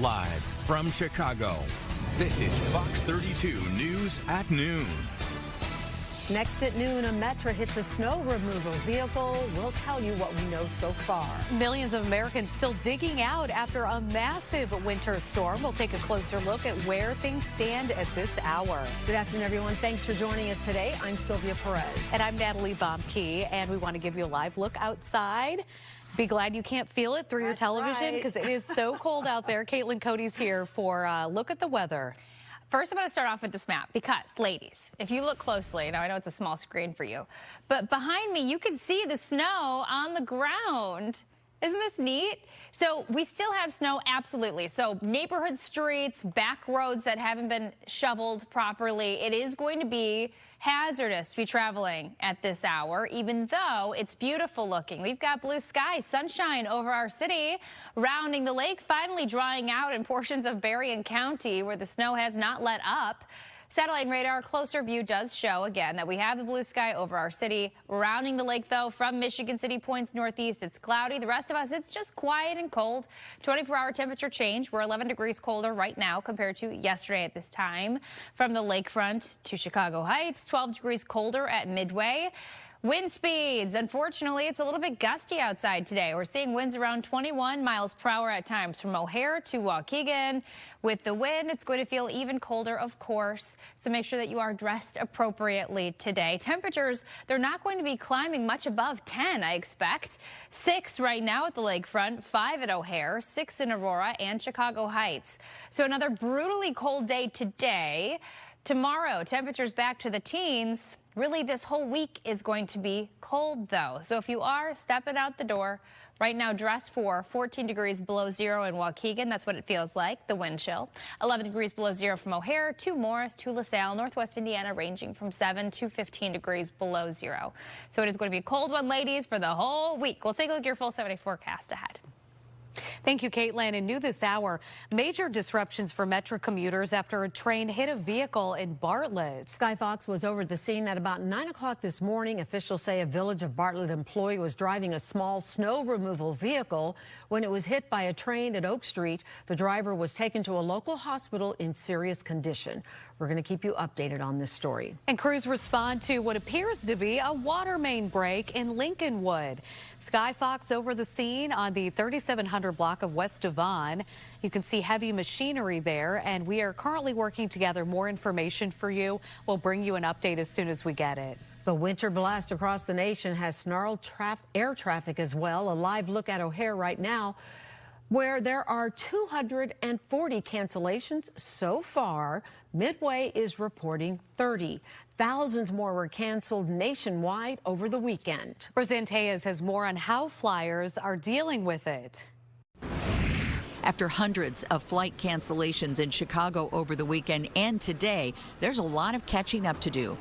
Live from Chicago, this is Fox 32 News at Noon. Next at noon, a Metra hits a snow removal vehicle. We'll tell you what we know so far. Millions of Americans still digging out after a massive winter storm. We'll take a closer look at where things stand at this hour. Good afternoon, everyone. Thanks for joining us today. I'm Sylvia Perez. And I'm Natalie Bomke, and we want to give you a live look outside. Be glad you can't feel it through your television because it is so cold out there. Caitlin Cody's here for a look at the weather. First, I'm going to start off with this map because, ladies, if you look closely, now I know it's a small screen for you, but behind me, you can see the snow on the ground. Isn't this neat? So we still have snow, absolutely. So neighborhood streets, back roads that haven't been shoveled properly. It is going to be hazardous to be traveling at this hour, even though it's beautiful looking. We've got blue skies, sunshine over our city, rounding the lake, finally drying out in portions of Berrien County where the snow has not let up. Satellite and radar closer view does show again that we have the blue sky over our city. Rounding the lake, though, from Michigan City points northeast, it's cloudy. The rest of us, it's just quiet and cold. 24-hour temperature change. We're 11 degrees colder right now compared to yesterday at this time. From the lakefront to Chicago Heights, 12 degrees colder at Midway. Wind speeds, unfortunately, it's a little bit gusty outside today. We're seeing winds around 21 miles per hour at times from O'Hare to Waukegan. With the wind, it's going to feel even colder, of course, so make sure that you are dressed appropriately today. Temperatures, they're not going to be climbing much above 10, I expect. 6 right now at the lakefront, 5 at O'Hare, 6 in Aurora and Chicago Heights. So another brutally cold day today. Tomorrow, temperatures back to the teens. Really, this whole week is going to be cold, though. So if you are stepping out the door right now, dress for 14 degrees below zero in Waukegan. That's what it feels like, the wind chill. 11 degrees below zero from O'Hare to Morris to LaSalle, Northwest Indiana, ranging from 7 to 15 degrees below zero. So it is going to be a cold one, ladies, for the whole week. We'll take a look at your full 7-day forecast ahead. Thank you, Caitlin. And new this hour, major disruptions for Metra commuters after a train hit a vehicle in Bartlett. Sky Fox was over the scene at about 9 o'clock this morning. Officials say a Village of Bartlett employee was driving a small snow removal vehicle when it was hit by a train at Oak Street. The driver was taken to a local hospital in serious condition. We're going to keep you updated on this story. And crews respond to what appears to be a water main break in Lincolnwood. Sky Fox over the scene on the 3700 block of West Devon. You can see heavy machinery there, and we are currently working to gather more information for you. We'll bring you an update as soon as we get it. The winter blast across the nation has snarled air traffic as well. A live look at O'Hare right now, where there are 240 cancellations so far. Midway is reporting 30. Thousands more were canceled nationwide over the weekend. Roseanne Tejas has more on how flyers are dealing with it. After hundreds of flight cancellations in Chicago over the weekend and today, there's a lot of catching up to do.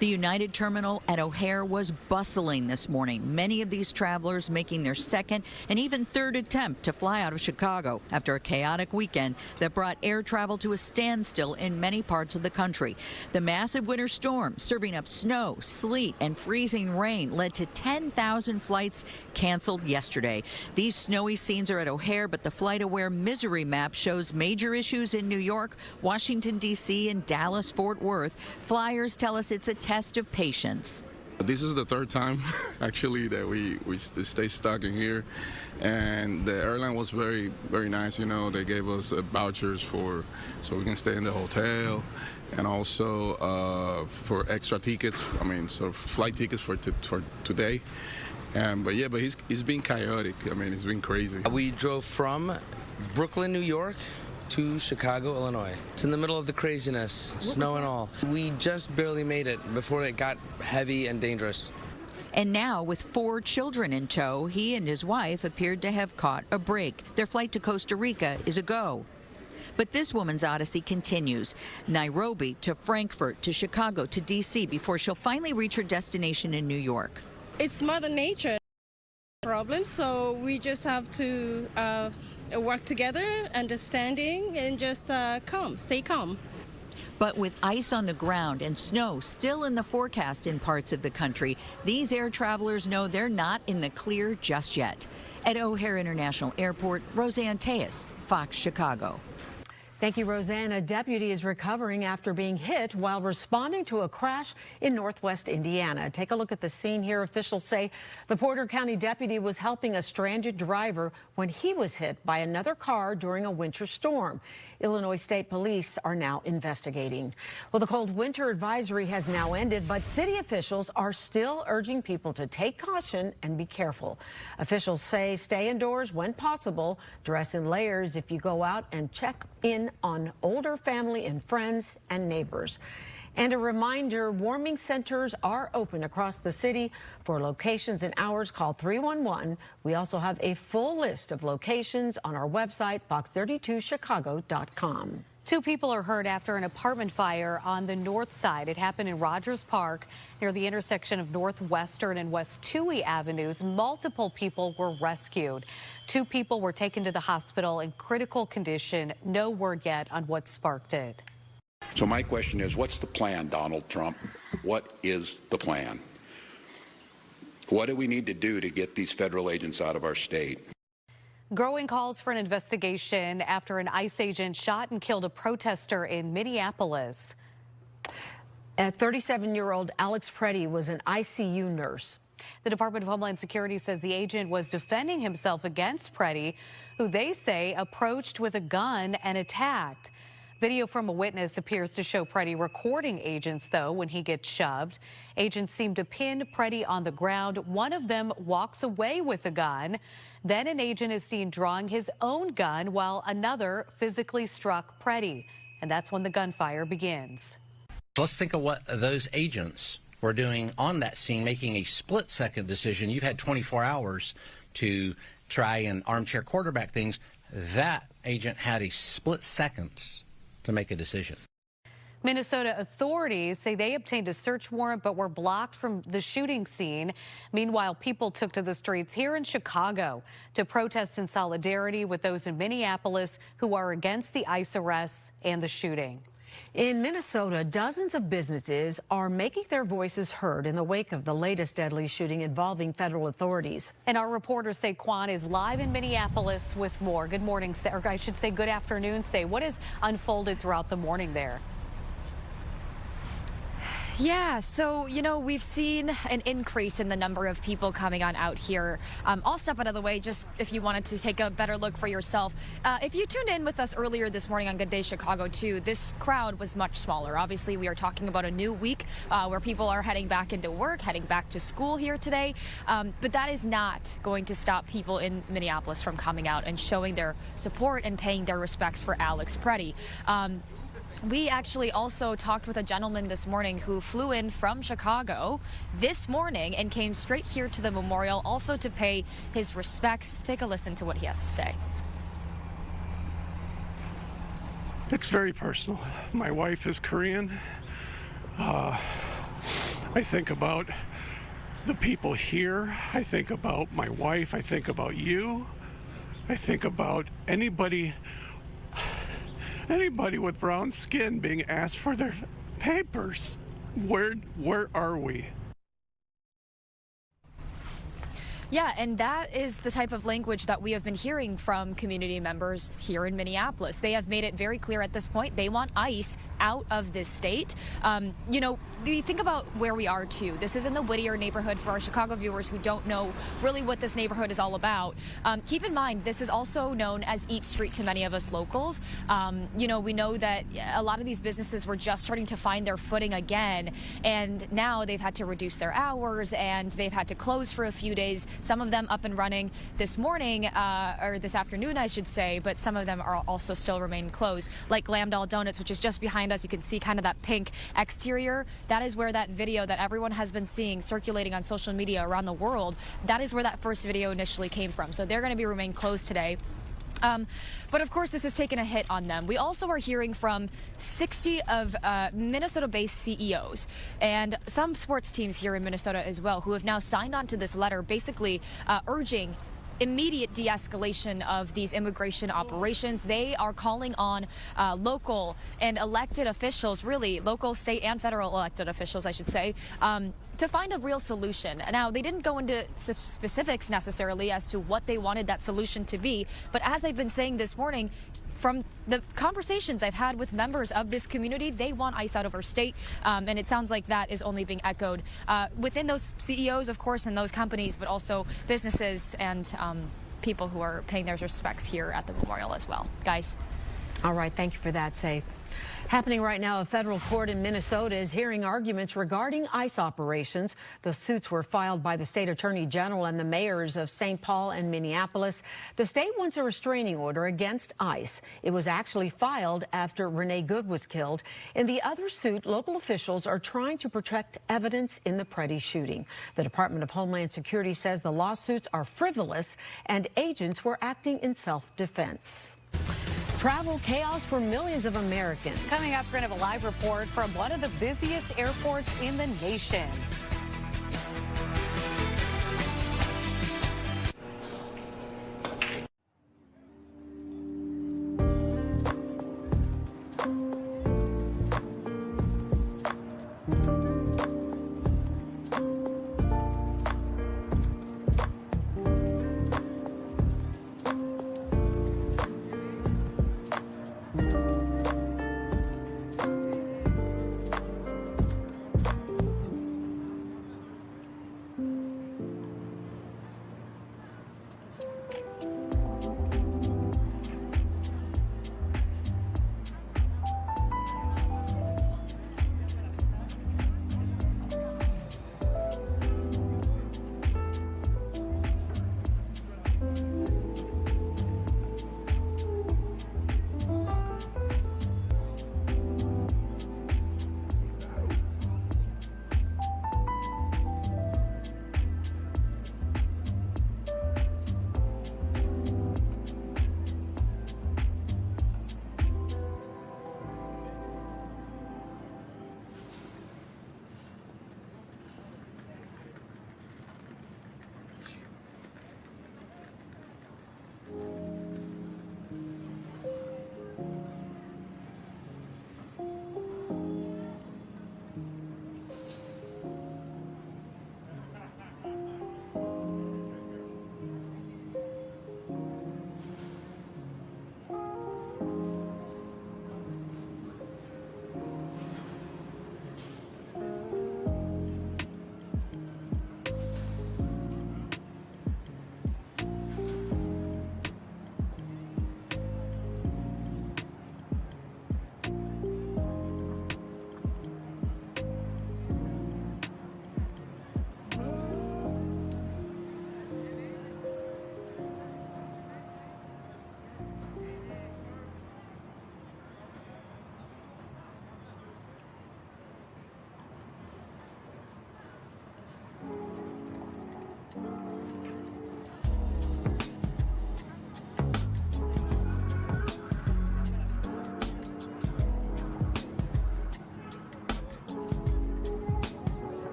The United Terminal at O'Hare was bustling this morning. Many of these travelers making their second and even third attempt to fly out of Chicago after a chaotic weekend that brought air travel to a standstill in many parts of the country. The massive winter storm serving up snow, sleet, and freezing rain led to 10,000 flights canceled yesterday. These snowy scenes are at O'Hare, but the FlightAware misery map shows major issues in New York, Washington, D.C., and Dallas, Fort Worth. Flyers tell us it's a test of patience. This is the third time actually that we stay stuck in here, and the airline was very nice. You know, they gave us vouchers so we can stay in the hotel, and also for extra tickets. I mean, so flight tickets for today. But it's been chaotic. I mean, it's been crazy. We drove from Brooklyn, New York to Chicago, Illinois. It's in the middle of the craziness, snow and all. We just barely made it before it got heavy and dangerous. And now, with 4 children in tow, he and his wife appeared to have caught a break. Their flight to Costa Rica is a go. But this woman's odyssey continues. Nairobi to Frankfurt to Chicago to D.C. before she'll finally reach her destination in New York. It's Mother Nature problem, so we just have to work together, understanding, and just stay calm. But with ice on the ground and snow still in the forecast in parts of the country, these air travelers know they're not in the clear just yet. At O'Hare International Airport, Roseanne Tejas, Fox Chicago. Thank you, Roseanne. A deputy is recovering after being hit while responding to a crash in northwest Indiana. Take a look at the scene here. Officials say the Porter County deputy was helping a stranded driver when he was hit by another car during a winter storm. Illinois State Police are now investigating. Well, the cold winter advisory has now ended, but city officials are still urging people to take caution and be careful. Officials say stay indoors when possible, dress in layers if you go out, and check in on older family and friends and neighbors. And a reminder, warming centers are open across the city. For locations and hours, call 311. We also have a full list of locations on our website, fox32chicago.com. 2 people are hurt after an apartment fire on the north side. It happened in Rogers Park near the intersection of Northwestern and West Toohey Avenues. Multiple people were rescued. 2 people were taken to the hospital in critical condition. No word yet on what sparked it. So my question is, what's the plan, Donald Trump? What is the plan? What do we need to do to get these federal agents out of our state? Growing calls for an investigation after an ICE agent shot and killed a protester in Minneapolis. A 37-year-old Alex Preddy was an ICU nurse. The Department of Homeland Security says the agent was defending himself against Preddy, who they say approached with a gun and attacked. Video from a witness appears to show Preddy recording agents, though, when he gets shoved. Agents seem to pin Preddy on the ground. One of them walks away with a gun. Then an agent is seen drawing his own gun while another physically struck Preddy. And that's when the gunfire begins. Let's think of what those agents were doing on that scene, making a split-second decision. You've had 24 hours to try and armchair quarterback things. That agent had a split second to make a decision. Minnesota authorities say they obtained a search warrant but were blocked from the shooting scene. Meanwhile, people took to the streets here in Chicago to protest in solidarity with those in Minneapolis who are against the ICE arrests and the shooting. In Minnesota, dozens of businesses are making their voices heard in the wake of the latest deadly shooting involving federal authorities. And our reporter, Say Kwan, is live in Minneapolis with more. Good morning, Say, or I should say good afternoon, Say. What has unfolded throughout the morning there? Yeah, so, you know, we've seen an increase in the number of people coming on out here. I'll step out of the way just if you wanted to take a better look for yourself. If you tuned in with us earlier this morning on Good Day Chicago 2, this crowd was much smaller. Obviously, we are talking about a new week where people are heading back into work, heading back to school here today. But that is not going to stop people in Minneapolis from coming out and showing their support and paying their respects for Alex Preddy. We actually also talked with a gentleman this morning who flew in from Chicago this morning and came straight here to the memorial also to pay his respects. Take a listen to what he has to say. It's very personal. My wife is Korean. I think about the people here. I think about my wife. I think about you. I think about anybody with brown skin being asked for their papers. Where are we? Yeah, and that is the type of language that we have been hearing from community members here in Minneapolis. They have made it very clear at this point they want ICE out of this state. You know, you think about where we are, too. This is in the Whittier neighborhood. For our Chicago viewers who don't know really what this neighborhood is all about, keep in mind this is also known as Eat Street to many of us locals. You know, we know that a lot of these businesses were just starting to find their footing again, and now they've had to reduce their hours and they've had to close for a few days. Some of them up and running this morning, or this afternoon, I should say, but some of them are also still remain closed, like Glamdall Donuts, which is just behind us. You can see kind of that pink exterior. That is where that video that everyone has been seeing circulating on social media around the world, that is where that first video initially came from. So they're going to remain closed today. But of course, this has taken a hit on them. We also are hearing from 60 of Minnesota-based CEOs and some sports teams here in Minnesota as well, who have now signed on to this letter basically urging immediate de-escalation of these immigration operations. They are calling on local and elected officials, really local, state, and federal elected officials, I should say, to find a real solution. Now, they didn't go into specifics necessarily as to what they wanted that solution to be, but as I've been saying this morning, from the conversations I've had with members of this community, they want ICE out of our state, and it sounds like that is only being echoed within those CEOs, of course, and those companies, but also businesses and people who are paying their respects here at the memorial as well. Guys. All right, thank you for that, Say. Happening right now, a federal court in Minnesota is hearing arguments regarding ICE operations. The suits were filed by the state attorney general and the mayors of St. Paul and Minneapolis. The state wants a restraining order against ICE. It was actually filed after Renee Good was killed. In the other suit, local officials are trying to protect evidence in the Preddy shooting. The Department of Homeland Security says the lawsuits are frivolous and agents were acting in self-defense. Travel chaos for millions of Americans. Coming up, we're going to have a live report from one of the busiest airports in the nation.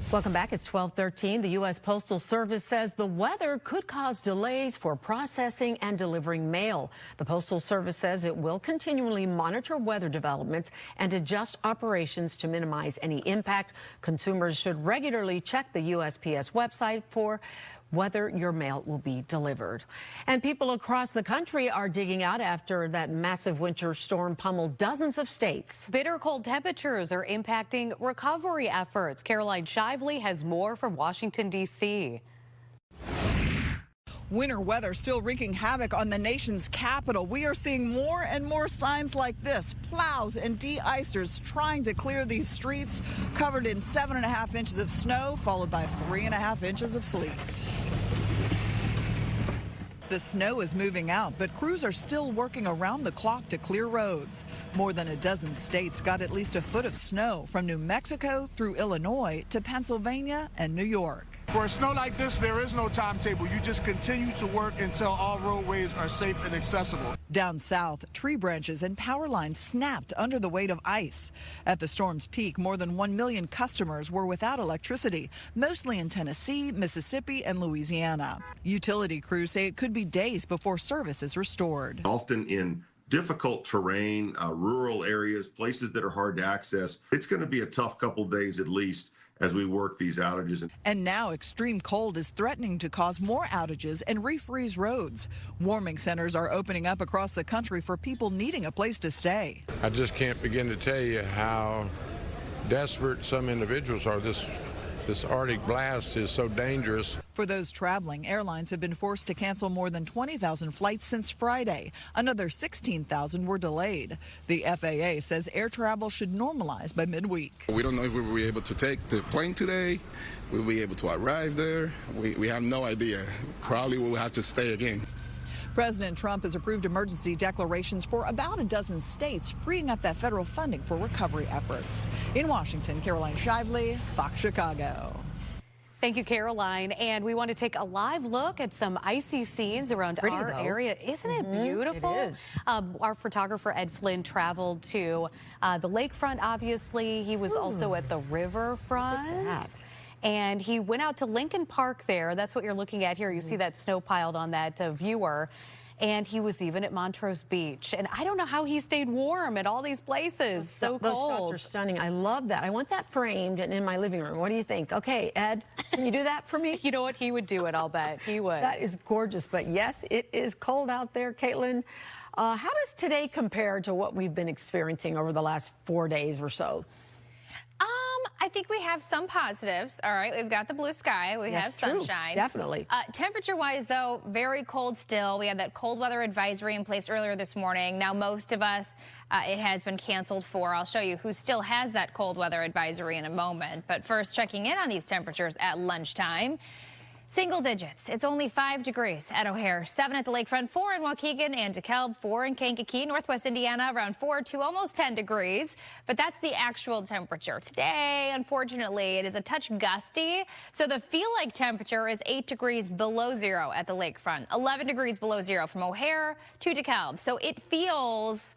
Welcome back. It's 12:13. The U.S. Postal Service says the weather could cause delays for processing and delivering mail. The Postal Service says it will continually monitor weather developments and adjust operations to minimize any impact. Consumers should regularly check the USPS website for whether your mail will be delivered. And people across the country are digging out after that massive winter storm pummeled dozens of states. Bitter cold temperatures are impacting recovery efforts. Caroline Shively has more from Washington, D.C. Winter weather still wreaking havoc on the nation's capital. We are seeing more and more signs like this. Plows and de-icers trying to clear these streets, covered in 7.5 inches of snow, followed by 3.5 inches of sleet. The snow is moving out, but crews are still working around the clock to clear roads. More than a dozen states got at least a foot of snow, from New Mexico through Illinois to Pennsylvania and New York. For a snow like this, there is no timetable. You just continue to work until all roadways are safe and accessible. Down south, tree branches and power lines snapped under the weight of ice. At the storm's peak, more than 1 million customers were without electricity, mostly in Tennessee, Mississippi, and Louisiana. Utility crews say it could be days before service is restored. Often in difficult terrain, rural areas, places that are hard to access, it's going to be a tough couple days at least as we work these outages. And now extreme cold is threatening to cause more outages and refreeze roads. Warming centers are opening up across the country for people needing a place to stay. I just can't begin to tell you how desperate some individuals are. This Arctic blast is so dangerous. For those traveling, airlines have been forced to cancel more than 20,000 flights since Friday. Another 16,000 were delayed. The FAA says air travel should normalize by midweek. We don't know if we will be able to take the plane today. We'll be able to arrive there. We have no idea. Probably we'll have to stay again. President Trump has approved emergency declarations for about a dozen states, freeing up that federal funding for recovery efforts. In Washington, Caroline Shively, Fox Chicago. Thank you, Caroline. And we want to take a live look at some icy scenes around our area. Isn't it beautiful? It is. Our photographer, Ed Flynn, traveled to the lakefront, obviously. He was also at the riverfront. And he went out to Lincoln Park there. That's what you're looking at here. You see that snow piled on that viewer. And he was even at Montrose Beach. And I don't know how he stayed warm at all these places. So cold. Those shots are stunning. I love that. I want that framed and in my living room. What do you think? Okay, Ed, can you do that for me? You know what? He would do it, I'll bet. He would. That is gorgeous. But yes, it is cold out there, Caitlin. How does today compare to what we've been experiencing over the last 4 days or so? I think we have some positives. All right, we've got the blue sky. We have sunshine. Definitely. Temperature-wise, though, very cold still. We had that cold weather advisory in place earlier this morning. Now, most of us, it has been canceled for. I'll show you who still has that cold weather advisory in a moment. But first, checking in on these temperatures at lunchtime. Single digits. It's only 5 degrees at O'Hare, 7 at the lakefront, 4 in Waukegan and DeKalb, 4 in Kankakee, Northwest Indiana, around 4 to almost 10 degrees. But that's the actual temperature. Today, unfortunately, it is a touch gusty. So the feel-like temperature is 8 degrees below zero at the lakefront, 11 degrees below zero from O'Hare to DeKalb. So it feels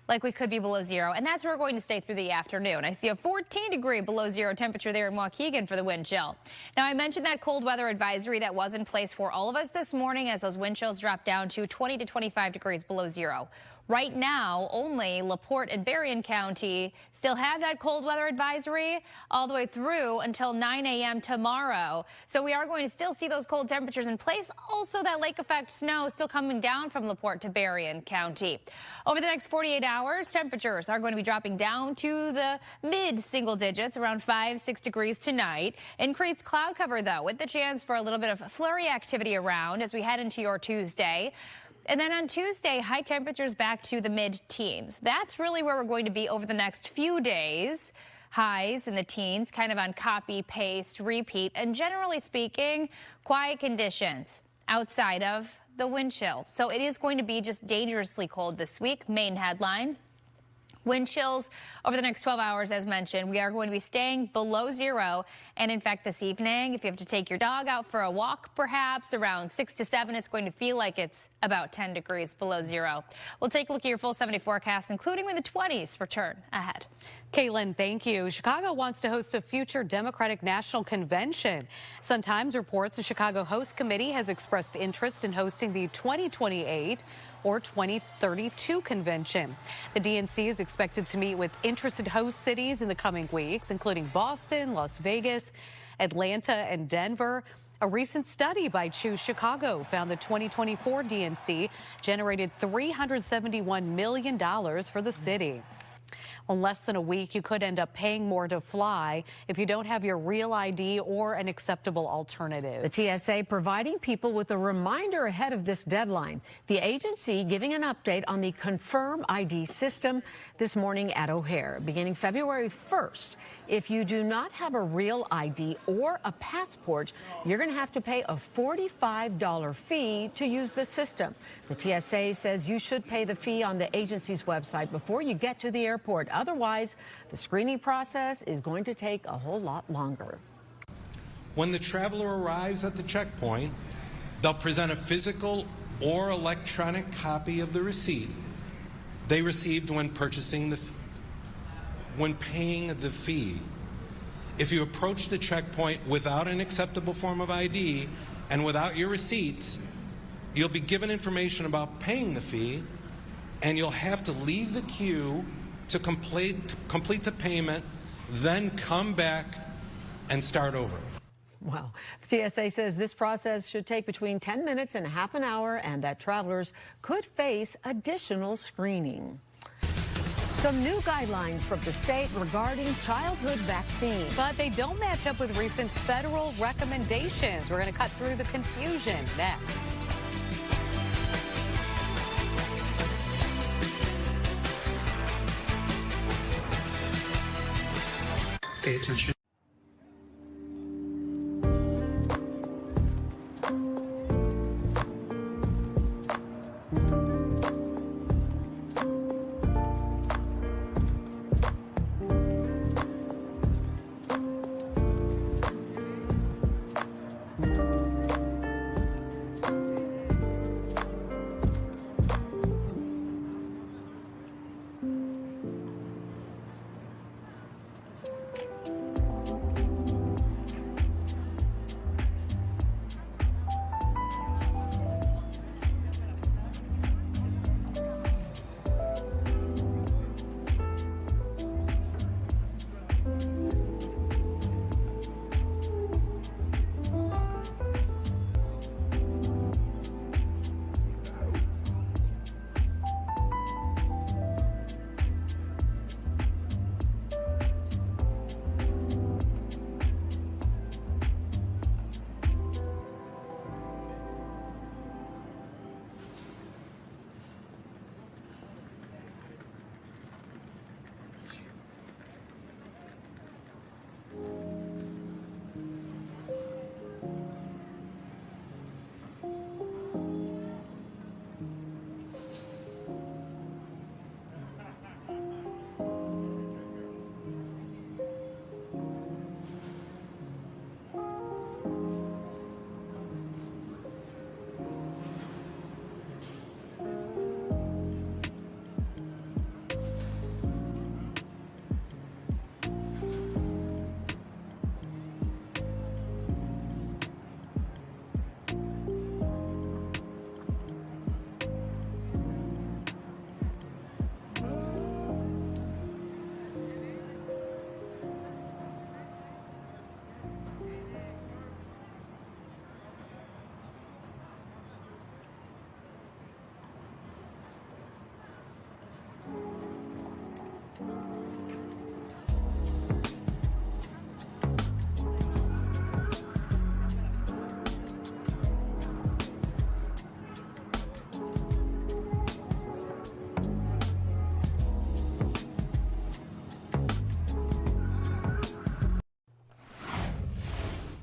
like we could be below zero, and that's where we're going to stay through the afternoon. I see a 14-degree below zero temperature there in Waukegan for the wind chill. Now, I mentioned that cold weather advisory that was in place for all of us this morning as those wind chills dropped down to 20 to 25 degrees below zero. Right now, only LaPorte and Berrien County still have that cold weather advisory all the way through until 9 a.m. tomorrow. So we are going to still see those cold temperatures in place. Also, that lake effect snow still coming down from LaPorte to Berrien County. Over the next 48 hours, temperatures are going to be dropping down to the mid-single digits, around 5-6 degrees tonight. Increased cloud cover, though, with the chance for a little bit of flurry activity around as we head into your Tuesday. And then on Tuesday, high temperatures back to the mid-teens. That's really where we're going to be over the next few days. Highs in the teens, kind of on copy, paste, repeat, and generally speaking, quiet conditions outside of the wind chill. So it is going to be just dangerously cold this week. Main headline. Wind chills over the next 12 hours, as mentioned. We are going to be staying below zero. And in fact, this evening, if you have to take your dog out for a walk, perhaps around 6 to 7, it's going to feel like it's about 10 degrees below zero. We'll take a look at your full 70 forecast, including when the 20s return ahead. Caitlin, thank you. Chicago wants to host a future Democratic National Convention. Sun-Times reports the Chicago Host Committee has expressed interest in hosting the 2028 or 2032 convention. The DNC is expected to meet with interested host cities in the coming weeks, including Boston, Las Vegas, Atlanta, and Denver. A recent study by Choose Chicago found the 2024 DNC generated $371 million for the city. In less than a week, you could end up paying more to fly if you don't have your real ID or an acceptable alternative. The TSA providing people with a reminder ahead of this deadline. The agency giving an update on the Confirm ID system this morning at O'Hare. Beginning February 1st, if you do not have a real ID or a passport, you're going to have to pay a $45 fee to use the system. The TSA says you should pay the fee on the agency's website before you get to the airport. Otherwise, the screening process is going to take a whole lot longer. When the traveler arrives at the checkpoint, they'll present a physical or electronic copy of the receipt they received when paying the fee. If you approach the checkpoint without an acceptable form of ID and without your receipts, you'll be given information about paying the fee, and you'll have to leave the queue to complete the payment, then come back and start over. Wow. The TSA says this process should take between 10 minutes and half an hour, and that travelers could face additional screening. Some new guidelines from the state regarding childhood vaccines. But they don't match up with recent federal recommendations. We're going to cut through the confusion next. Pay attention.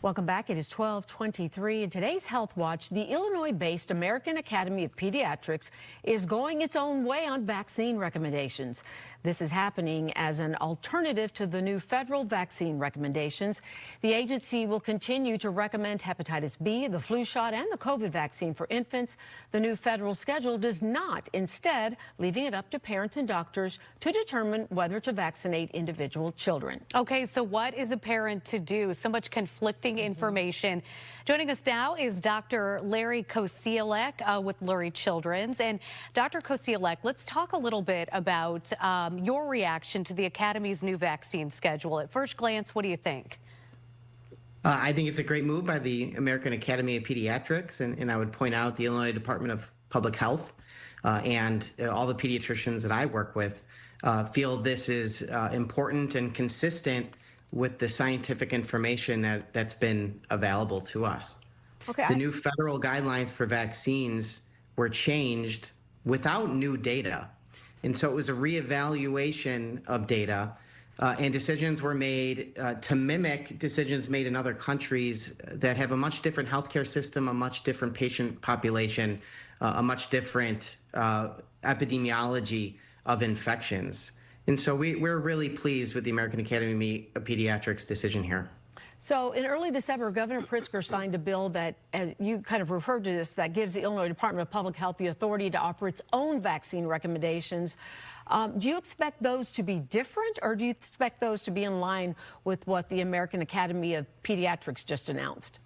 Welcome back. It is 12:23. In today's Health Watch, the Illinois-based American Academy of Pediatrics is going its own way on vaccine recommendations. This is happening as an alternative to the new federal vaccine recommendations. The agency will continue to recommend hepatitis B, the flu shot, and the COVID vaccine for infants. The new federal schedule does not, instead leaving it up to parents and doctors to determine whether to vaccinate individual children. Okay, so what is a parent to do? So much conflicting information. Joining us now is Dr. Larry Kosielek with Lurie Children's. And Dr. Kosielek, let's talk a little bit about your reaction to the Academy's new vaccine schedule. At first glance, what do you think? I think it's a great move by the American Academy of Pediatrics, and I would point out the Illinois Department of Public Health and all the pediatricians that I work with feel this is important and consistent with the scientific information that's been available to us. Okay. The new federal guidelines for vaccines were changed without new data. And so it was a reevaluation of data, and decisions were made to mimic decisions made in other countries that have a much different healthcare system, a much different patient population, a much different epidemiology of infections. And so we're really pleased with the American Academy of Pediatrics decision here. So in early December, Governor Pritzker signed a bill that, as you kind of referred to this, that gives the Illinois Department of Public Health the authority to offer its own vaccine recommendations. Do you expect those to be different, or do you expect those to be in line with what the American Academy of Pediatrics just announced?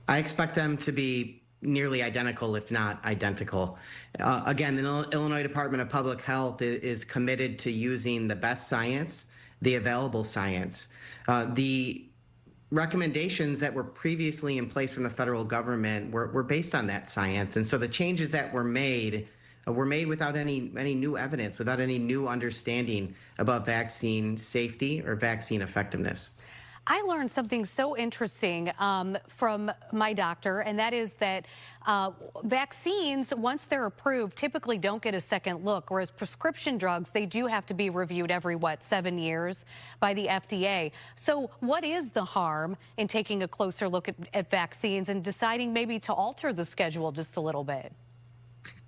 I expect them to be nearly identical, if not identical. Again, the Illinois Department of Public Health is committed to using the best science, the available science. The recommendations that were previously in place from the federal government were based on that science. And so the changes that were made without any new evidence, without any new understanding about vaccine safety or vaccine effectiveness. I learned something so interesting from my doctor, and that is that vaccines, once they're approved, typically don't get a second look, whereas prescription drugs, they do have to be reviewed every, 7 years by the FDA. So what is the harm in taking a closer look at vaccines and deciding maybe to alter the schedule just a little bit?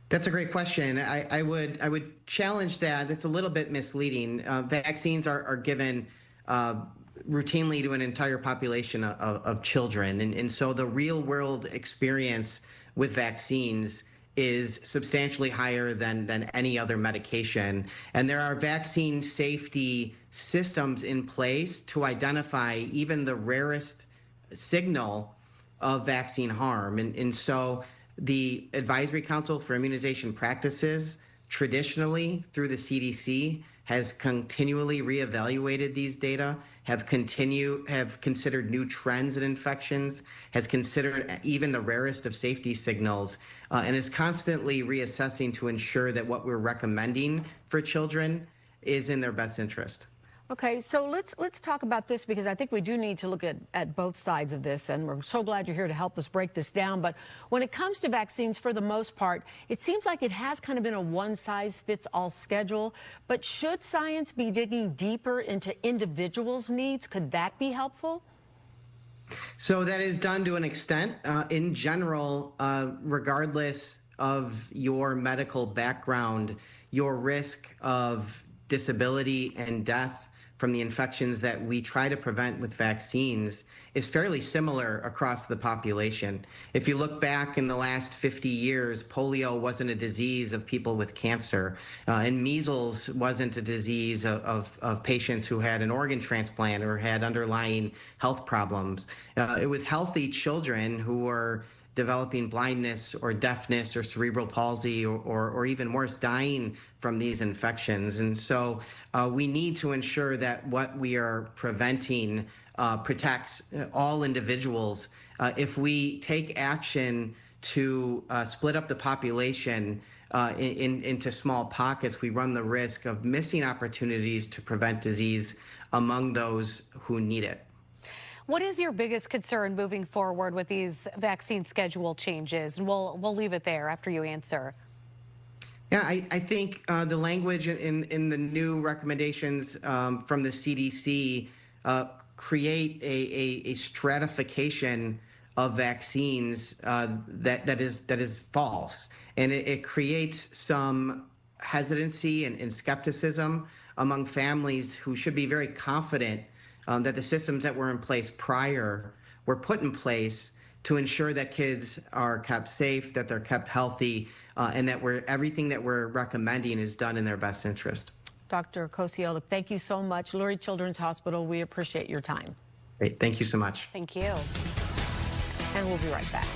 That's a great question. I would challenge that. That's a little bit misleading. Vaccines are given routinely to an entire population of children. And so the real world experience with vaccines is substantially higher than any other medication. And there are vaccine safety systems in place to identify even the rarest signal of vaccine harm. And so the Advisory Council for Immunization Practices, traditionally through the CDC, has continually reevaluated these data, have considered new trends in infections, has considered even the rarest of safety signals, and is constantly reassessing to ensure that what we're recommending for children is in their best interest. Okay, so let's talk about this, because I think we do need to look at both sides of this, and we're so glad you're here to help us break this down. But when it comes to vaccines, for the most part, it seems like it has kind of been a one-size-fits-all schedule. But should science be digging deeper into individuals' needs? Could that be helpful? So that is done to an extent. In general, regardless of your medical background, your risk of disability and death from the infections that we try to prevent with vaccines is fairly similar across the population. If you look back in the last 50 years, polio wasn't a disease of people with cancer, and measles wasn't a disease of patients who had an organ transplant or had underlying health problems. It was healthy children who were developing blindness or deafness or cerebral palsy or even worse, dying from these infections. And so we need to ensure that what we are preventing protects all individuals. If we take action to split up the population into small pockets, we run the risk of missing opportunities to prevent disease among those who need it. What is your biggest concern moving forward with these vaccine schedule changes? And we'll leave it there after you answer. Yeah, I think the language in the new recommendations from the CDC create a stratification of vaccines that is false, and it creates some hesitancy and skepticism among families who should be very confident that the systems that were in place prior were put in place to ensure that kids are kept safe, that they're kept healthy, and that everything that we're recommending is done in their best interest. Dr. Kosiolek, thank you so much. Lurie Children's Hospital, we appreciate your time. Great, thank you so much. Thank you. And we'll be right back.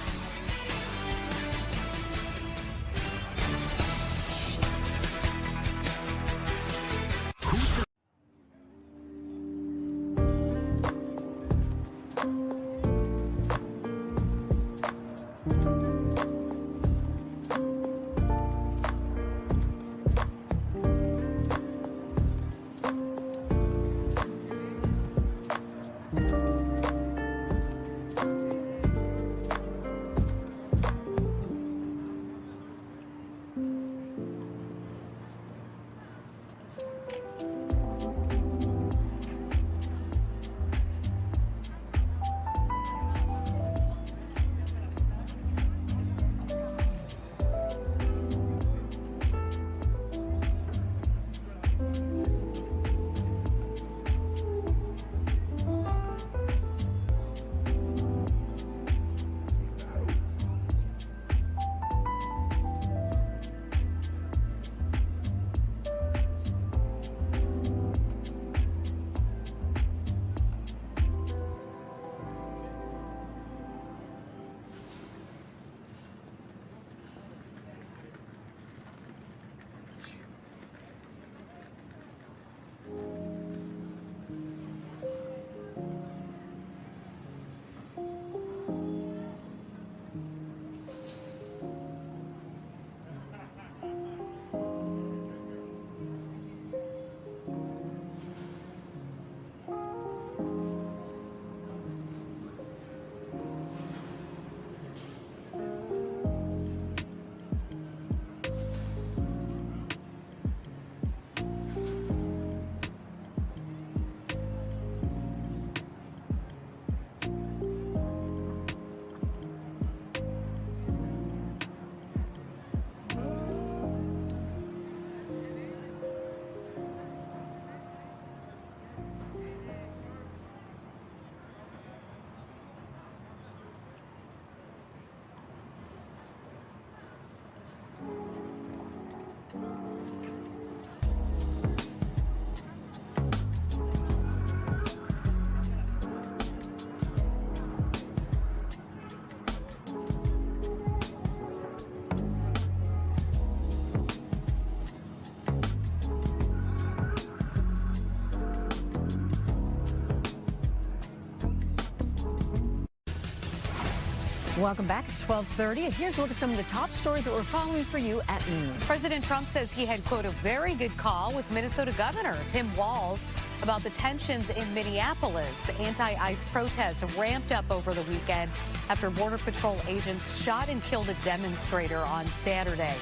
Welcome back. It's 12:30, and here's a look at some of the top stories that we're following for you at noon. President Trump says he had, quote, a very good call with Minnesota Governor Tim Walz about the tensions in Minneapolis. The anti-ICE protests ramped up over the weekend after Border Patrol agents shot and killed a demonstrator on Saturday.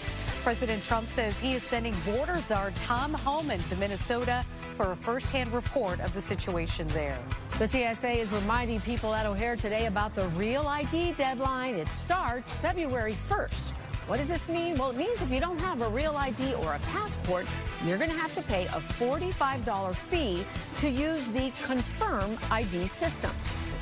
President Trump says he is sending border czar Tom Homan to Minnesota for a first-hand report of the situation there. The TSA is reminding people at O'Hare today about the Real ID deadline. It starts February 1st. What does this mean? Well, it means if you don't have a Real ID or a passport, you're going to have to pay a $45 fee to use the Confirm ID system.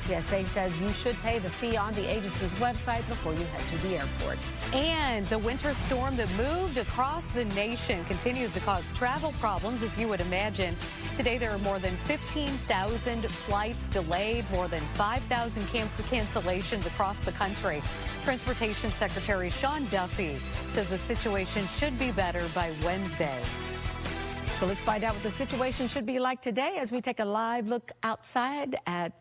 The TSA says you should pay the fee on the agency's website before you head to the airport. And the winter storm that moved across the nation continues to cause travel problems, as you would imagine. Today, there are more than 15,000 flights delayed, more than 5,000 cancellations across the country. Transportation Secretary Sean Duffy says the situation should be better by Wednesday. So let's find out what the situation should be like today as we take a live look outside at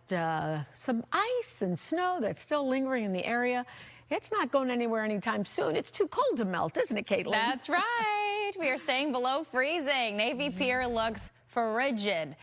some ice and snow that's still lingering in the area. It's not going anywhere anytime soon. It's too cold to melt, isn't it, Caitlin? That's right. We are staying below freezing. Navy Pier looks frigid.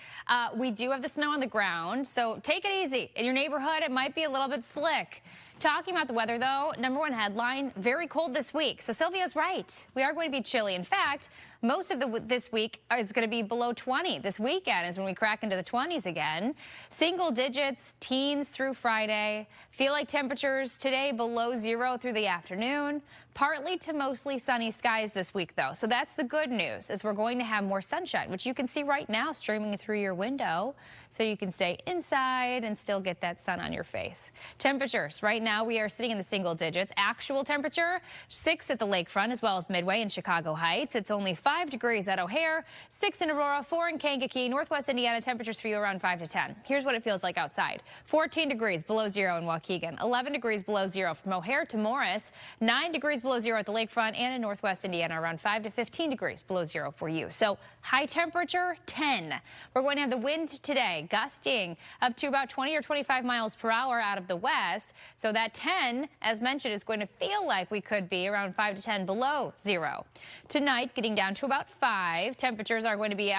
We do have the snow on the ground, so take it easy. In your neighborhood, it might be a little bit slick. Talking about the weather, though, number one headline, very cold this week. So Sylvia's right. We are going to be chilly. In fact, most of this week is going to be below 20. This weekend is when we crack into the 20s again. Single digits, teens through Friday. Feel like temperatures today below 0 through the afternoon. Partly to mostly sunny skies this week, though. So that's the good news, is we're going to have more sunshine, which you can see right now streaming through your window. So you can stay inside and still get that sun on your face. Temperatures, right now we are sitting in the single digits. Actual temperature, 6 at the lakefront as well as Midway and Chicago Heights. It's only 5 degrees at O'Hare, 6 in Aurora, 4 in Kankakee, Northwest Indiana. Temperatures for you around 5 to 10. Here's what it feels like outside. 14 degrees below 0 in Waukegan, 11 degrees below 0 from O'Hare to Morris, 9 degrees below 0 at the lakefront, and in Northwest Indiana around 5 to 15 degrees below 0 for you. So high temperature 10. We're going to have the wind today gusting up to about 20 or 25 miles per hour out of the west. So that 10, as mentioned, is going to feel like we could be around 5 to 10 below 0. Tonight, getting down to about 5. Temperatures are going to be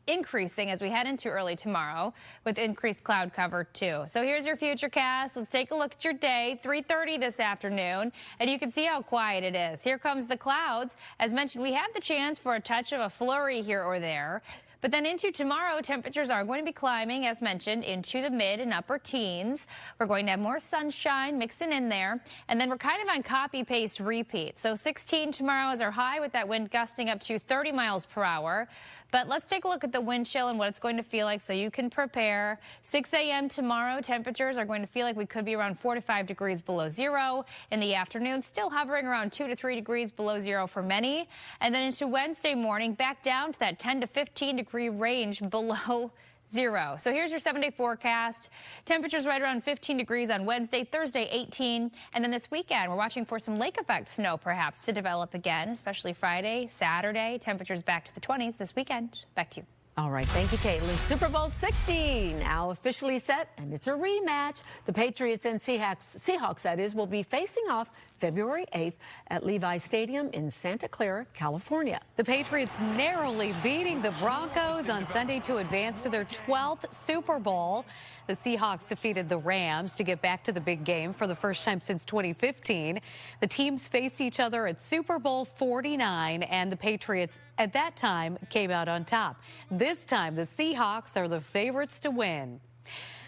increasing as we head into early tomorrow with increased cloud cover too. So here's your future cast. Let's take a look at your day. 3:30 this afternoon, and you can see how quiet it is. Here comes the clouds. As mentioned, we have the chance for a touch of a flurry here or there. But then into tomorrow, temperatures are going to be climbing, as mentioned, into the mid and upper teens. We're going to have more sunshine mixing in there. And then we're kind of on copy, paste, repeat. So 16 tomorrow is our high with that wind gusting up to 30 miles per hour. But let's take a look at the wind chill and what it's going to feel like so you can prepare. 6 a.m. tomorrow, temperatures are going to feel like we could be around 4 to 5 degrees below 0. In the afternoon, still hovering around 2 to 3 degrees below 0 for many. And then into Wednesday morning, back down to that 10 to 15 degree range below 0. So here's your 7-day forecast. Temperatures right around 15 degrees on Wednesday, Thursday 18. And then this weekend, we're watching for some lake effect snow perhaps to develop again, especially Friday, Saturday. Temperatures back to the 20s this weekend. Back to you. All right, thank you, Caitlin. Super Bowl 60 now officially set, and it's a rematch. The Patriots and Seahawks, that is, will be facing off February 8th at Levi Stadium in Santa Clara, California. The Patriots narrowly beating the Broncos on Sunday to advance to their 12th Super Bowl. The Seahawks defeated the Rams to get back to the big game for the first time since 2015. The teams faced each other at Super Bowl 49, and the Patriots at that time came out on top. This time, the Seahawks are the favorites to win.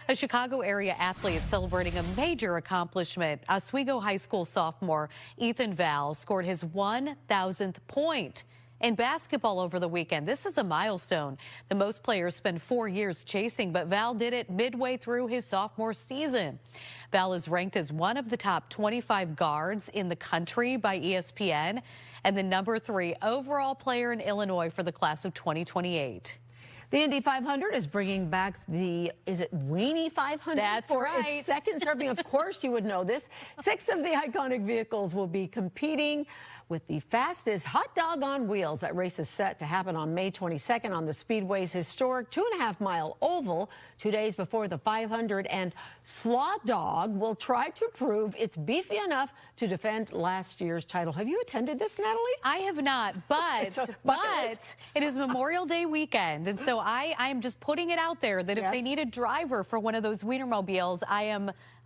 A Chicago area athlete celebrating a major accomplishment. Oswego High School sophomore Ethan Val scored his 1,000th point in basketball over the weekend. This is a milestone that most players spend 4 years chasing, but Val did it midway through his sophomore season. Val is ranked as one of the top 25 guards in the country by ESPN and the number 3 overall player in Illinois for the class of 2028. The Indy 500 is bringing back the, is it Weenie 500? That's for right. its second serving. Of course, you would know this. 6 of the iconic vehicles will be competing with the fastest hot dog on wheels. That race is set to happen on May 22nd on the Speedway's historic 2.5-mile oval, 2 days before the 500. And Slaw Dog will try to prove it's beefy enough to defend last year's title. Have you attended this, Natalie? I have not, but it is Memorial Day weekend, and so I am just putting it out there that if they need a driver for one of those Wienermobiles,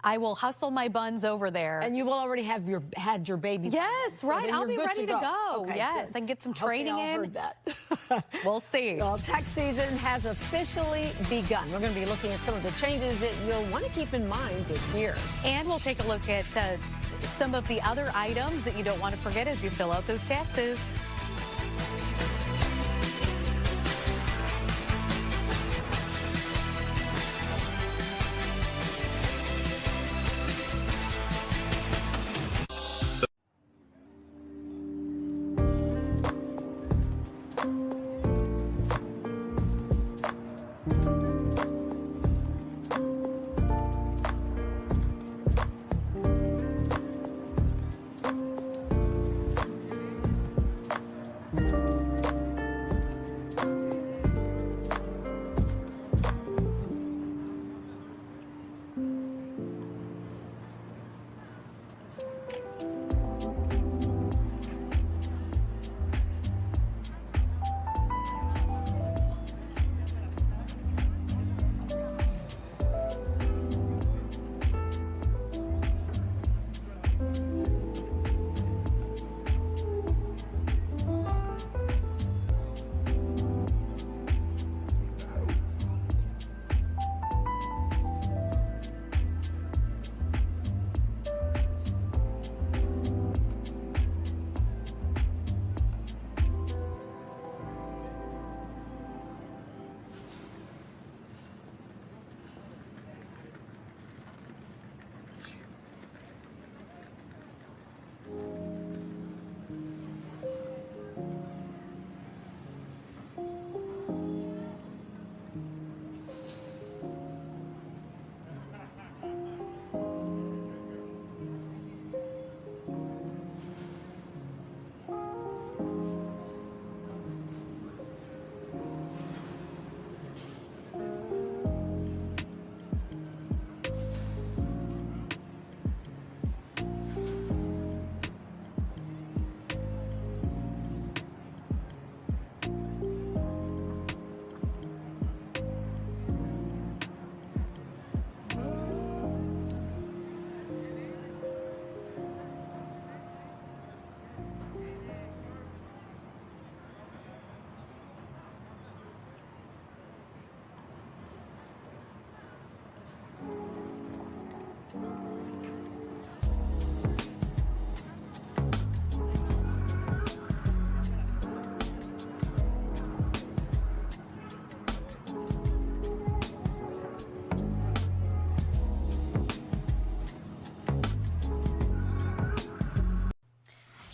I will hustle my buns over there. And you will already have had your baby. Yes, right. I'll be ready to go. Okay, yes, good. I can get some training in. Heard that. We'll see. Well, tax season has officially begun. We're going to be looking at some of the changes that you'll want to keep in mind this year. And we'll take a look at some of the other items that you don't want to forget as you fill out those taxes.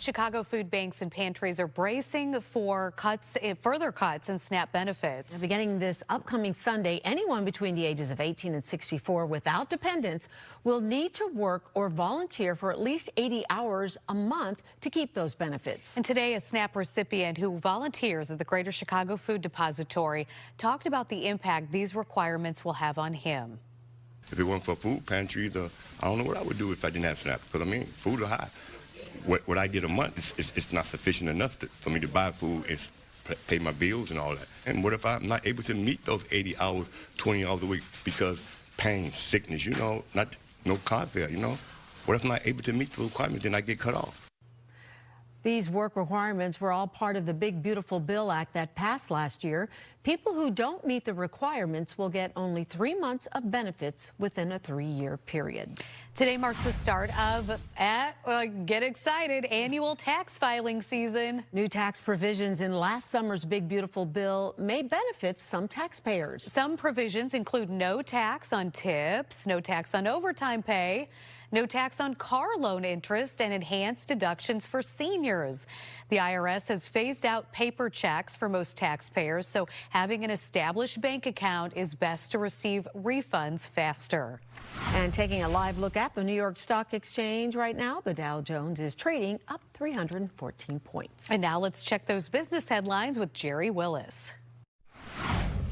Chicago food banks and pantries are bracing for further cuts in SNAP benefits. Beginning this upcoming Sunday, anyone between the ages of 18 and 64 without dependents will need to work or volunteer for at least 80 hours a month to keep those benefits. And today, a SNAP recipient who volunteers at the Greater Chicago Food Depository talked about the impact these requirements will have on him. If it weren't for food pantries, I don't know what I would do if I didn't have SNAP, because, I mean, food is high. What I get a month, it's not sufficient enough for me to buy food and pay my bills and all that. And what if I'm not able to meet those 80 hours, 20 hours a week because pain, sickness, no car fare, What if I'm not able to meet the requirements, then I get cut off? These work requirements were all part of the Big Beautiful Bill Act that passed last year. People who don't meet the requirements will get only 3 months of benefits within a 3-year period. Today marks the start of, get excited, annual tax filing season. New tax provisions in last summer's Big Beautiful Bill may benefit some taxpayers. Some provisions include no tax on tips, no tax on overtime pay, no tax on car loan interest, and enhanced deductions for seniors. The IRS has phased out paper checks for most taxpayers, so having an established bank account is best to receive refunds faster. And taking a live look at the New York Stock Exchange right now, the Dow Jones is trading up 314 points. And now let's check those business headlines with Jerry Willis.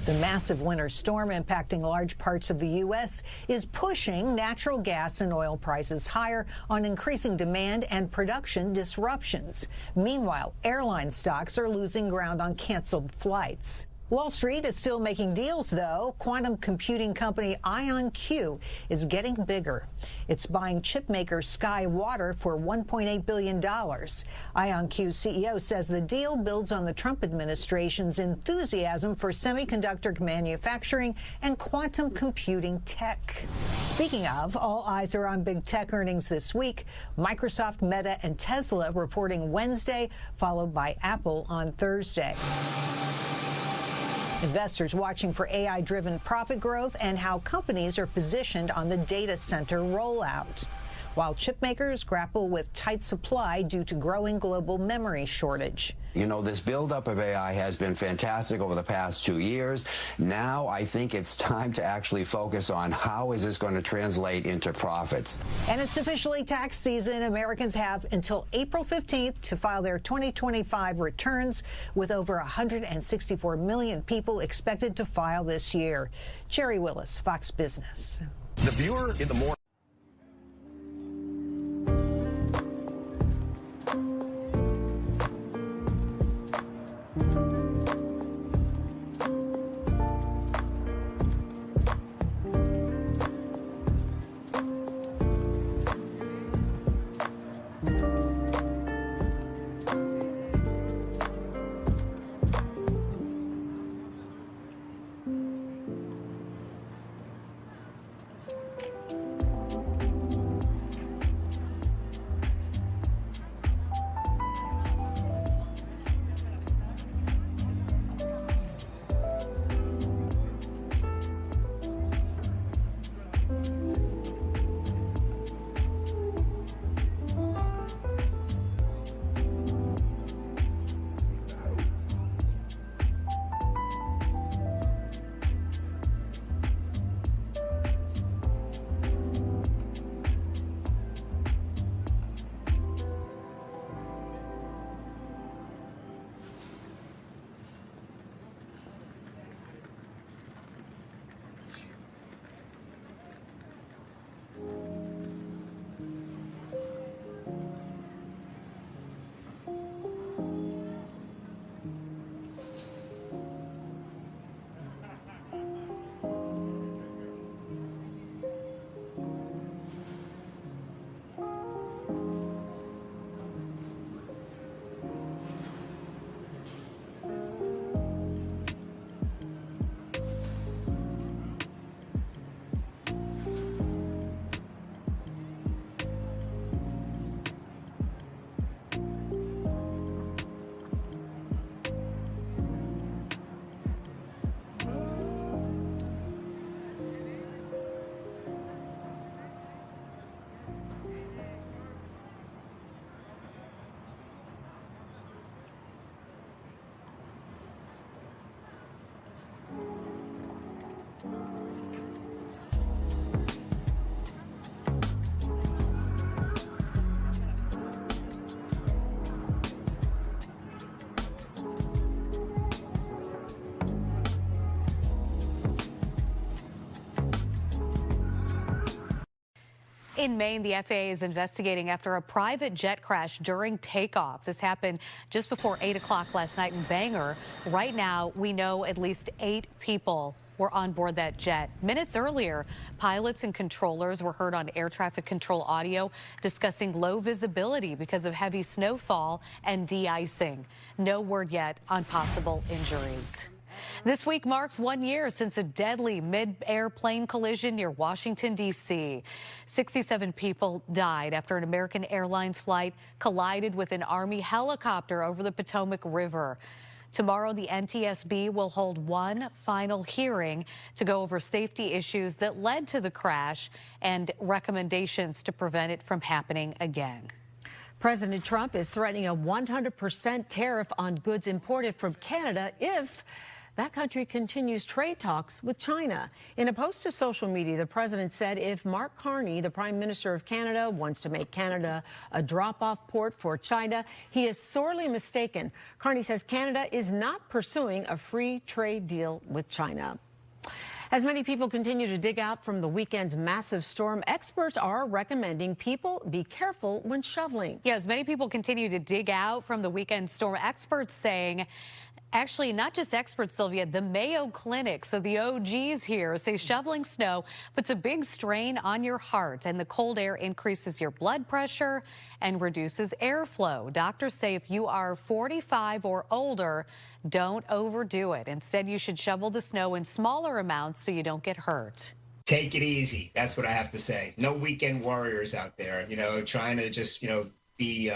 The massive winter storm impacting large parts of the U.S. is pushing natural gas and oil prices higher on increasing demand and production disruptions. Meanwhile, airline stocks are losing ground on canceled flights. Wall Street is still making deals, though. Quantum computing company IonQ is getting bigger. It's buying chipmaker SkyWater for $1.8 billion. IonQ CEO says the deal builds on the Trump administration's enthusiasm for semiconductor manufacturing and quantum computing tech. Speaking of, all eyes are on big tech earnings this week. Microsoft, Meta, and Tesla reporting Wednesday, followed by Apple on Thursday. Investors watching for AI-driven profit growth and how companies are positioned on the data center rollout, while chip makers grapple with tight supply due to growing global memory shortage. You know, this buildup of AI has been fantastic over the past 2 years. Now I think it's time to actually focus on how is this going to translate into profits. And it's officially tax season. Americans have until April 15th to file their 2025 returns, with over 164 million people expected to file this year. Jerry Willis, Fox Business. The Viewer in the morning. In Maine, the FAA is investigating after a private jet crash during takeoff. This happened just before 8 o'clock last night in Bangor. Right now, we know at least 8 people were on board that jet. Minutes earlier, pilots and controllers were heard on air traffic control audio discussing low visibility because of heavy snowfall and de-icing. No word yet on possible injuries. This week marks 1 year since a deadly mid-air plane collision near Washington, D.C. 67 people died after an American Airlines flight collided with an Army helicopter over the Potomac River. Tomorrow, the NTSB will hold one final hearing to go over safety issues that led to the crash and recommendations to prevent it from happening again. President Trump is threatening a 100% tariff on goods imported from Canada if that country continues trade talks with China. In a post to social media, the president said if Mark Carney, the Prime Minister of Canada, wants to make Canada a drop-off port for China, he is sorely mistaken. Carney says Canada is not pursuing a free trade deal with China. As many people continue to dig out from the weekend's massive storm, experts are recommending people be careful when shoveling. Yeah, as many people continue to dig out from the weekend storm, experts saying, actually, not just experts, Sylvia, the Mayo Clinic, so the OGs here, say shoveling snow puts a big strain on your heart, and the cold air increases your blood pressure and reduces airflow. Doctors say if you are 45 or older, don't overdo it. Instead, you should shovel the snow in smaller amounts so you don't get hurt. Take it easy. That's what I have to say. No weekend warriors out there, trying to just, be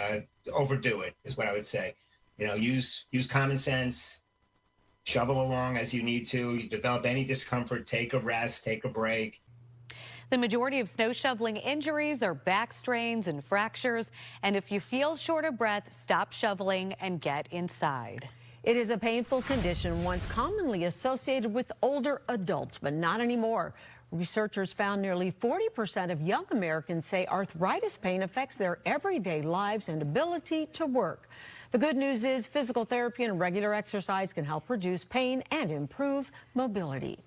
overdo it is what I would say. Use common sense, shovel along as you need to. You develop any discomfort, take a rest, take a break. The majority of snow shoveling injuries are back strains and fractures. And if you feel short of breath, stop shoveling and get inside. It is a painful condition once commonly associated with older adults, but not anymore. Researchers found nearly 40% of young Americans say arthritis pain affects their everyday lives and ability to work. The good news is physical therapy and regular exercise can help reduce pain and improve mobility.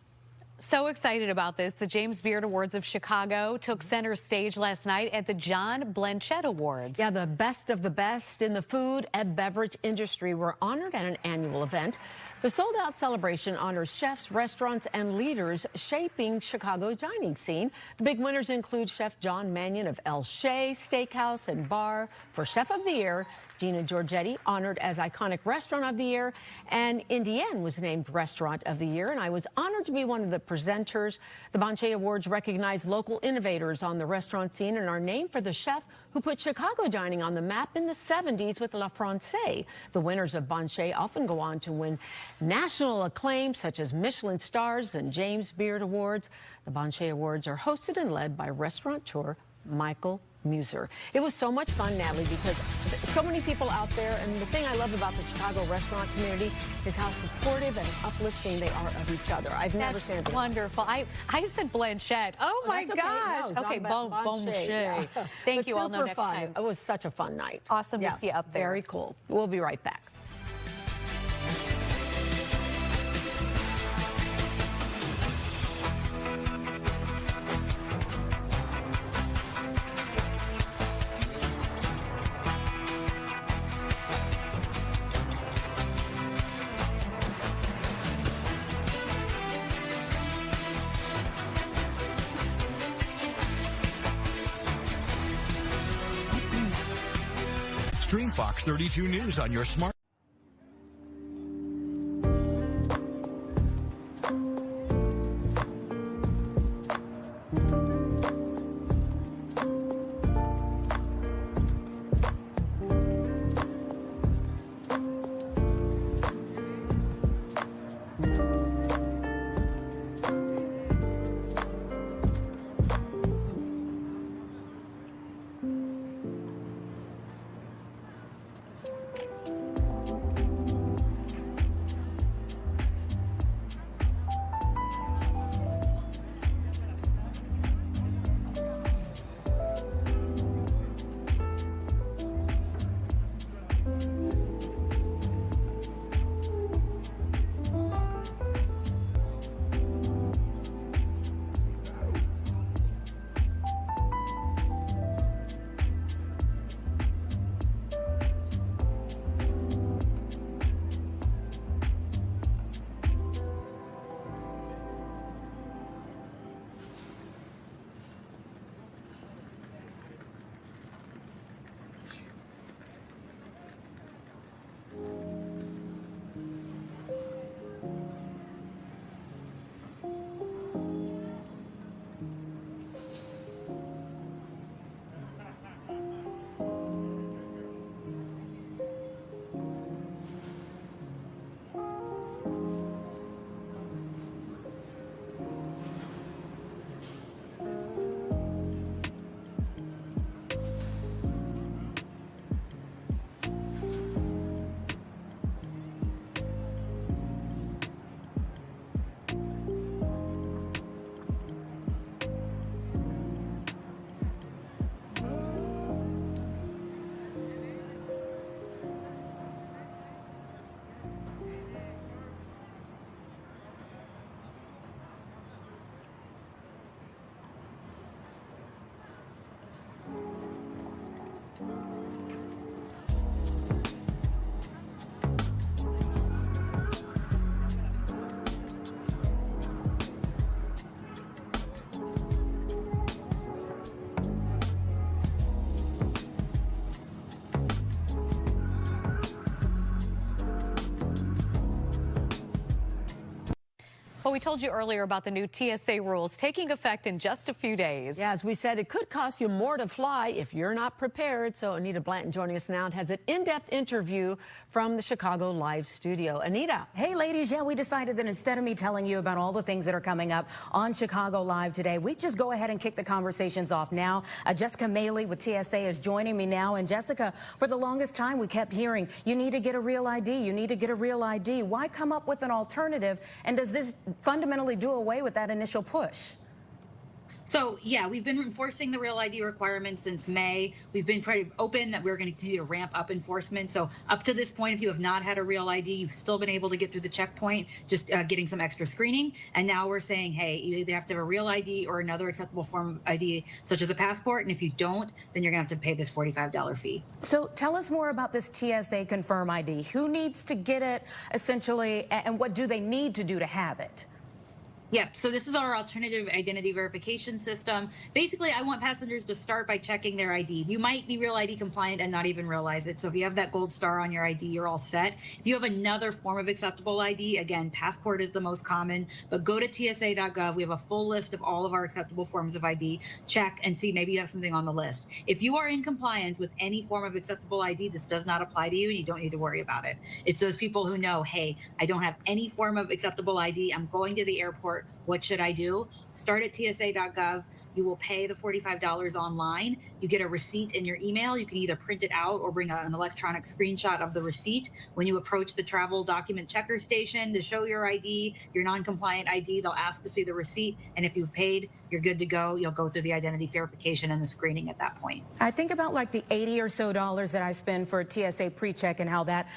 So excited about this. The James Beard Awards of Chicago took center stage last night at the John Blanchett Awards. Yeah, the best of the best in the food and beverage industry were honored at an annual event. The sold-out celebration honors chefs, restaurants, and leaders shaping Chicago's dining scene. The big winners include Chef John Mannion of El Shea Steakhouse and Bar for Chef of the Year, Gina Giorgetti honored as Iconic Restaurant of the Year, and Indienne was named Restaurant of the Year, and I was honored to be one of the presenters. The Blanchett Awards recognize local innovators on the restaurant scene and are named for the chef who put Chicago dining on the map in the 70s with La Francais. The winners of Blanchett often go on to win national acclaim, such as Michelin stars and James Beard Awards. The Blanchett Awards are hosted and led by restaurateur Michael Muser. It was so much fun, Natalie, because so many people out there, and the thing I love about the Chicago restaurant community is how supportive and uplifting they are of each other. I've never seen it. Wonderful. I said Blanchett. Oh my gosh. Okay, Blanchett. Yeah. Thank you. I'll know next fun. time. It was such a fun night. Awesome to see you up there. Very cool. We'll be right back. Stream Fox 32 News on your smart. Well, we told you earlier about the new TSA rules taking effect in just a few days. Yeah, as we said, it could cost you more to fly if you're not prepared. So Anita Blanton joining us now and has an in-depth interview from the Chicago Live studio. Anita. Hey, ladies. Yeah, we decided that instead of me telling you about all the things that are coming up on Chicago Live today, we just go ahead and kick the conversations off now. Jessica Maley with TSA is joining me now. And Jessica, for the longest time, we kept hearing, you need to get a real ID. You need to get a real ID. Why come up with an alternative? And does this fundamentally do away with that initial push? So, yeah, we've been enforcing the real ID requirement since May. We've been pretty open that we're going to continue to ramp up enforcement. So up to this point, if you have not had a real ID, you've still been able to get through the checkpoint, just getting some extra screening. And now we're saying, hey, you either have to have a real ID or another acceptable form of ID, such as a passport. And if you don't, then you're going to have to pay this $45 fee. So tell us more about this TSA Confirm ID. Who needs to get it, essentially, and what do they need to do to have it? Yeah, so this is our alternative identity verification system. Basically, I want passengers to start by checking their ID. You might be Real ID compliant and not even realize it. So if you have that gold star on your ID, you're all set. If you have another form of acceptable ID, again, passport is the most common, but go to tsa.gov. We have a full list of all of our acceptable forms of ID. Check and see maybe you have something on the list. If you are in compliance with any form of acceptable ID, this does not apply to you and you don't need to worry about it. It's those people who know, hey, I don't have any form of acceptable ID. I'm going to the airport. What should I do? Start at tsa.gov. You will pay the $45 online. You get a receipt in your email. You can either print it out or bring an electronic screenshot of the receipt. When you approach the travel document checker station to show your ID, your non-compliant ID, they'll ask to see the receipt. And if you've paid, you're good to go. You'll go through the identity verification and the screening at that point. I think about like the $80 or so that I spend for TSA pre-check and how that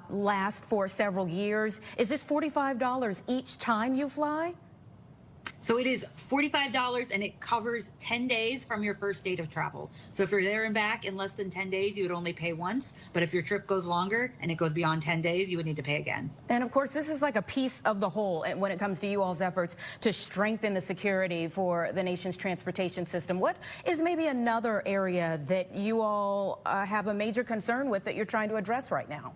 lasts for several years. Is this $45 each time you fly? So it is $45 and it covers 10 days from your first date of travel. So if you're there and back in less than 10 days, you would only pay once. But if your trip goes longer and it goes beyond 10 days, you would need to pay again. And of course, this is like a piece of the whole when it comes to you all's efforts to strengthen the security for the nation's transportation system. What is maybe another area that you all have a major concern with that you're trying to address right now?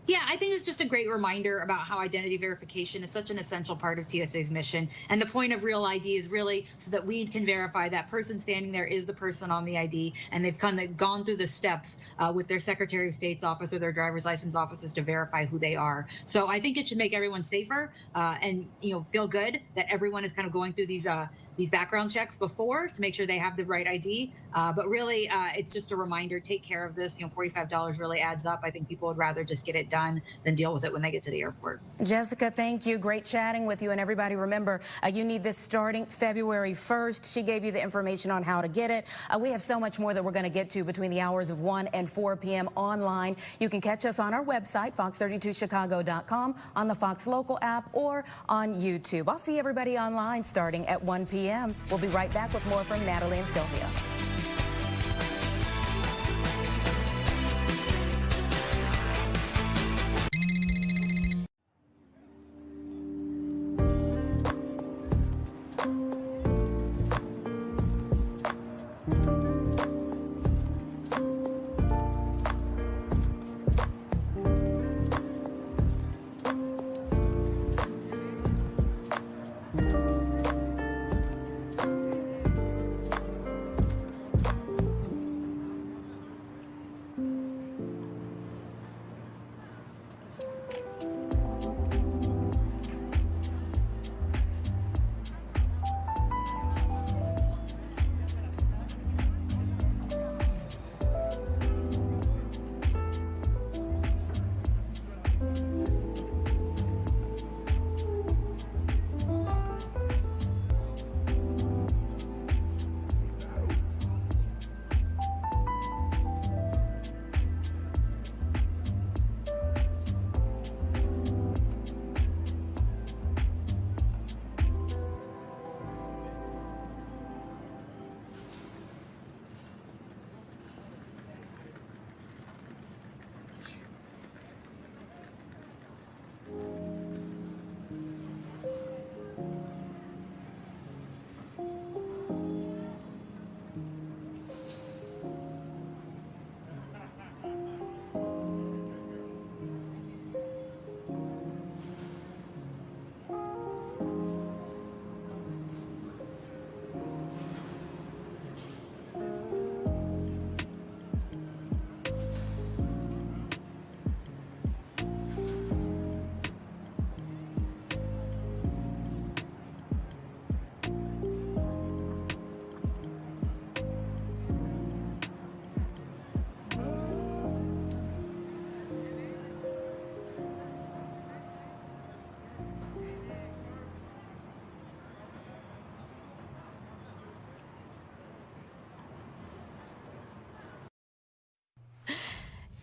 Yeah, I think it's just a great reminder about how identity verification is such an essential part of TSA's mission. And the point of Real ID is really so that we can verify that person standing there is the person on the ID. And they've gone through the steps with their Secretary of State's office or their driver's license offices to verify who they are. So I think it should make everyone safer and feel good that everyone is kind of going through these background checks before to make sure they have the right ID. But really, it's just a reminder, take care of this. $45 really adds up. I think people would rather just get it done than deal with it when they get to the airport. Jessica, thank you. Great chatting with you. And everybody, remember, you need this starting February 1st. She gave you the information on how to get it. We have so much more that we're going to get to between the hours of 1 and 4 p.m. online. You can catch us on our website, fox32chicago.com, on the Fox Local app, or on YouTube. I'll see everybody online starting at 1 p.m. We'll be right back with more from Natalie and Sylvia.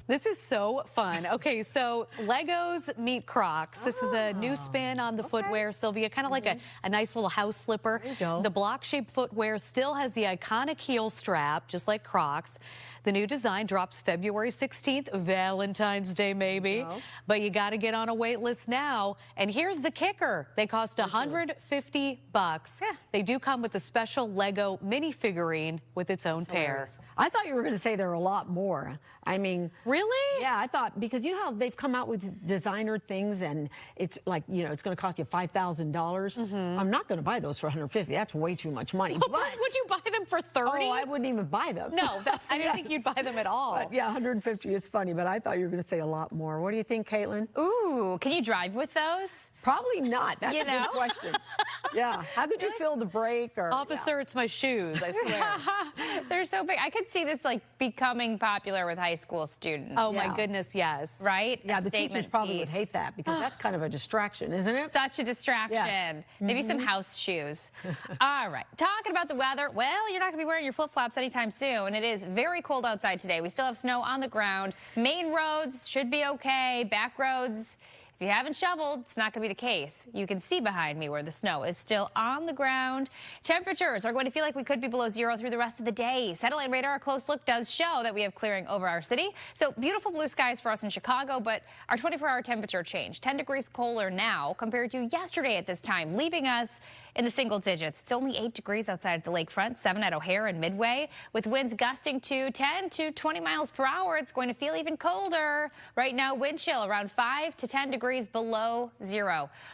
This is so fun. Okay, so Legos meet Crocs. This is a new spin on the footwear, Sylvia, kind of like a nice little house slipper. There you go. The block-shaped footwear still has the iconic heel strap, just like Crocs. The new design drops February 16th, Valentine's Day maybe, but you got to get on a wait list now. And here's the kicker. They cost $150. They do come with a special Lego minifigurine with its own pair. I thought you were going to say there are a lot more. I mean, really? Yeah, I thought, because you know how they've come out with designer things and it's like, you know, it's going to cost you $5,000. I'm not going to buy those for $150. That's way too much money. But would you buy them for $30? Oh, I wouldn't even buy them. No, I didn't think you'd buy them at all. But yeah, $150 is funny, but I thought you were going to say a lot more. What do you think, Caitlin? Ooh, can you drive with those? Probably not. That's a good question. Yeah. How could you feel the brake? Or Officer, it's my shoes, I swear. They're so big. I could see this like becoming popular with high school students. Oh my goodness, yes. Right? Yeah, the teachers probably would hate that because that's kind of a distraction, isn't it? Such a distraction. Yes. Maybe some house shoes. All right. Talking about the weather, well, you're not going to be wearing your flip-flops anytime soon. It is very cold outside today. We still have snow on the ground. Main roads should be okay. Back roads, if you haven't shoveled, it's not going to be the case. You can see behind me where the snow is still on the ground. Temperatures are going to feel like we could be below zero through the rest of the day. Satellite radar, a close look does show that we have clearing over our city. So beautiful blue skies for us in Chicago, but our 24-hour temperature changed. 10 degrees colder now compared to yesterday at this time, leaving us in the single digits. It's only 8 degrees outside the lakefront, 7 at O'Hare and Midway. With winds gusting to 10 to 20 miles per hour, it's going to feel even colder. Right now, wind chill around 5 to 10 degrees below zero.